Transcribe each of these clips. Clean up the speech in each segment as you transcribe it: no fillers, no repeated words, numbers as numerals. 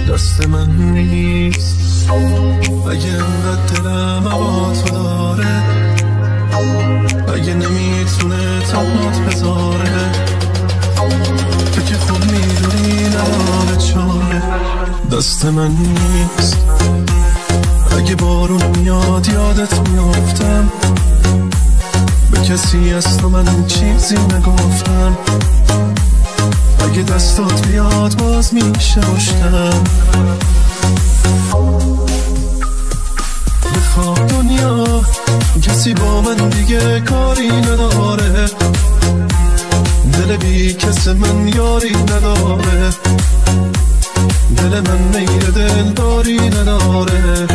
دست من نیست اگه انقدر دلم با تو داره، اگه نمیتونه تنهات بذاره، تو که خوب میدونی نداره چاره. دست من نیست اگه بارون میاد یادت میافتم، به کسی از تو من چیزی نگفتم، اگه دستات بیاد باز میشه رشتم. بخواه دنیا کسی با من دیگه کاری نداره، دل بی کس من یاری نداره، دل من میل دل داری نداره.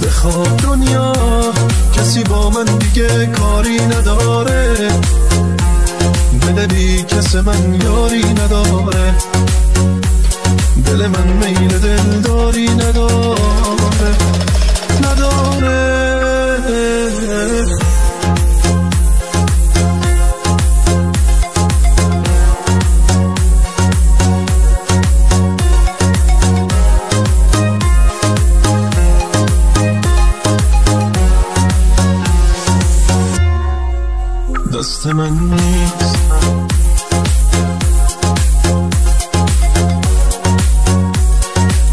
بخواه دنیا کسی با من دیگه کاری نداره، دل بی کس من یاری نداره، دل من میل دل داری نداره. دست من نیست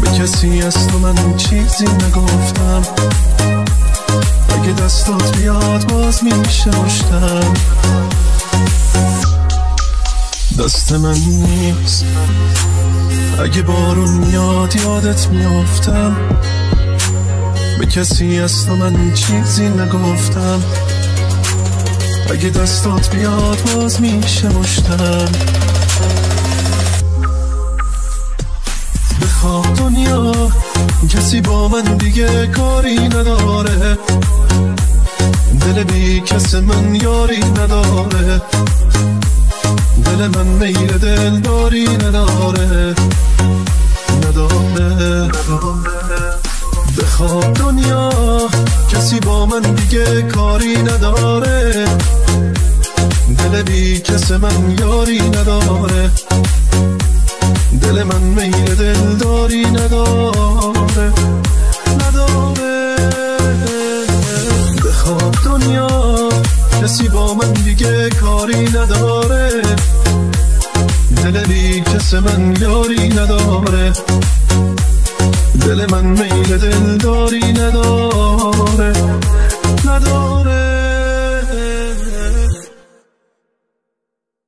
به کسی از تو من چیزی نگفتم، اگه دستات بیاد باز میشه رشتم. دست من نیست اگه بارون میاد یادت میافتم، به کسی از تو من چیزی نگفتم، اگه دستات بیاد باز میشه مشتم. بخواه دنیا کسی با من دیگه کاری نداره، دل بی کس من یاری نداره، دل من میل دل داری نداره. بخواه دنیا کسی با من دیگه کاری نداره، دل بی کس من یاری نداره، دل من میل دل داری نداره. بخواه دنیا کسی با من دیگه کاری نداره، دل بی کس من یاری نداره، دل من میل دل داری نداره.